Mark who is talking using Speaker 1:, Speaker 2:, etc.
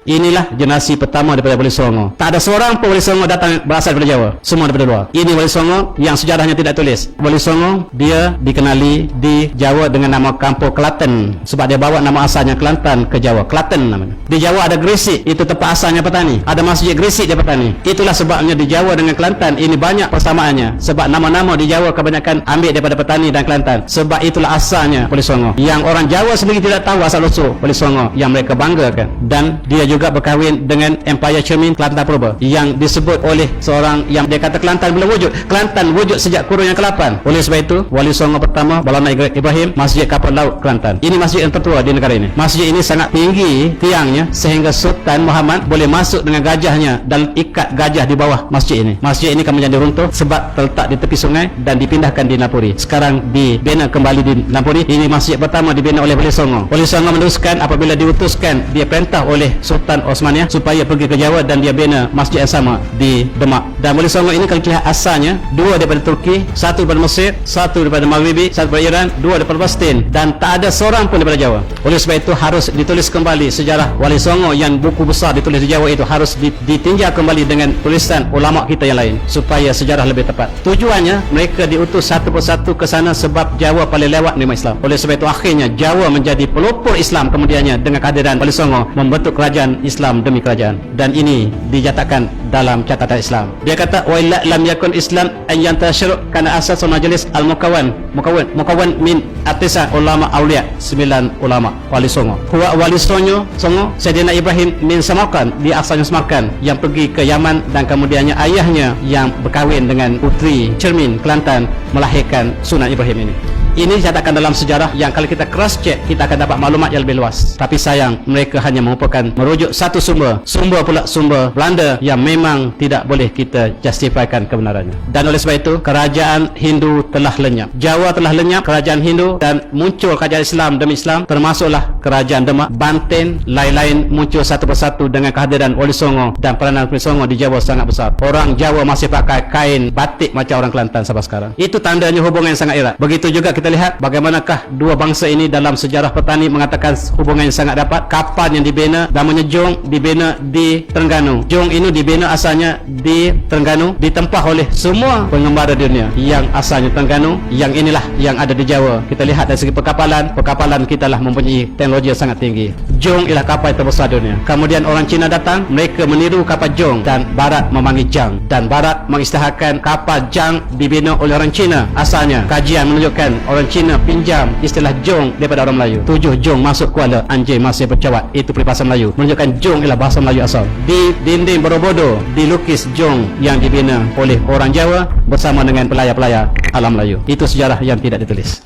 Speaker 1: Inilah generasi pertama daripada Wali Songo. Tak ada seorang pun Wali Songo datang berasal daripada Jawa. Semua daripada luar. Ini Wali Songo yang sejarahnya tidak tulis. Wali Songo dia dikenali di Jawa dengan nama Kampung Klaten, sebab dia bawa nama asalnya Kelantan ke Jawa. Klaten namanya. Di Jawa ada Gresik, itu tempat asalnya petani. Ada masjid Gresik dia petani. Itulah sebabnya di Jawa dengan Kelantan ini banyak persamaannya. Sebab nama-nama di Jawa kebanyakan ambil daripada petani dan Kelantan. Sebab itulah asalnya Wali Songo. Yang orang Jawa sendiri tidak tahu asal usul Wali Songo yang mereka banggakan. Dan dia juga berkahwin dengan Empire Cermin Kelantan Purba yang disebut oleh seorang yang dia kata Kelantan belum wujud. Kelantan wujud sejak kurun yang ke-8. Oleh sebab itu Wali Songo pertama Maulana Ibrahim, Masjid Kapal Laut Kelantan. Ini masjid yang tertua di negara ini. Masjid ini sangat tinggi tiangnya sehingga Sultan Muhammad boleh masuk dengan gajahnya dan ikat gajah di bawah masjid ini. Masjid ini kemudian diruntuh sebab terletak di tepi sungai dan dipindahkan di Napuri. Sekarang dibina kembali di Napuri. Ini masjid pertama dibina oleh Wali Songo. Wali Songo meneruskan apabila diutuskan, dia perintah oleh Sultan Osmania supaya pergi ke Jawa dan dia bina masjid yang sama di Demak. Dan Wali Songo ini kalau lihat asalnya, dua daripada Turki, satu daripada Mesir, satu daripada Maghribi, satu daripada Iran, dua daripada Palestin, dan tak ada seorang pun daripada Jawa. Oleh sebab itu harus ditulis kembali sejarah Wali Songo yang buku besar ditulis di Jawa itu harus ditinjau kembali dengan tulisan ulama kita yang lain supaya sejarah lebih tepat. Tujuannya mereka diutus satu persatu ke sana sebab Jawa paling lewat menerima Islam. Oleh sebab itu akhirnya Jawa menjadi pelopor Islam kemudiannya dengan kehadiran Wali Songo membentuk kerajaan Islam demi kerajaan. Dan ini dinyatakan dalam catatan Islam. Dia kata wa illa lam yakun Islam an yantashir kana asas majlis al-mukawan min atisa ulama auliya, 9 ulama Wali Songo. Huwa Wali Songo Sayyidina Ibrahim min Samarkand, dia asalnya Samarkand yang pergi ke Yaman dan kemudiannya ayahnya yang berkahwin dengan putri Cermin Kelantan melahirkan Sunan Ibrahim ini. Ini dicatatkan dalam sejarah yang kalau kita cross check kita akan dapat maklumat yang lebih luas. Tapi sayang mereka hanya merujuk satu sumber pula sumber Belanda yang memang tidak boleh kita justifikan kebenarannya. Dan oleh sebab itu kerajaan Hindu telah lenyap, Jawa telah lenyap, kerajaan Hindu, dan muncul kerajaan Islam demi Islam, termasuklah kerajaan Demak, Banten, lain-lain muncul satu persatu dengan kehadiran Wali Songo, dan peranan Wali Songo di Jawa sangat besar. Orang Jawa masih pakai kain batik macam orang Kelantan sampai sekarang. Itu tandanya hubungan yang sangat erat. Begitu juga kita lihat bagaimanakah dua bangsa ini dalam sejarah petani mengatakan hubungan yang sangat dapat. Kapal yang dibina namanya Jong dibina di Terengganu. Jong ini dibina asalnya di Terengganu, ditempah oleh semua pengembara dunia yang asalnya Terengganu. Yang inilah yang ada di Jawa. Kita lihat dari segi perkapalan kita lah mempunyai teknologi yang sangat tinggi. Jong ialah kapal yang terbesar dunia. Kemudian orang Cina datang, mereka meniru kapal Jong dan Barat memanggil Jang, dan Barat mengisytiharkan kapal Jang dibina oleh orang Cina asalnya. Kajian menunjukkan orang Cina pinjam istilah Jong daripada orang Melayu. 7 Jong masuk Kuala, anjing masih bercawat. Itu peribahasa Melayu menunjukkan Jong ialah bahasa Melayu asal. Di dinding Borobudur dilukis Jong yang dibina oleh orang Jawa bersama dengan pelayar-pelayar alam Melayu. Itu sejarah yang tidak ditulis.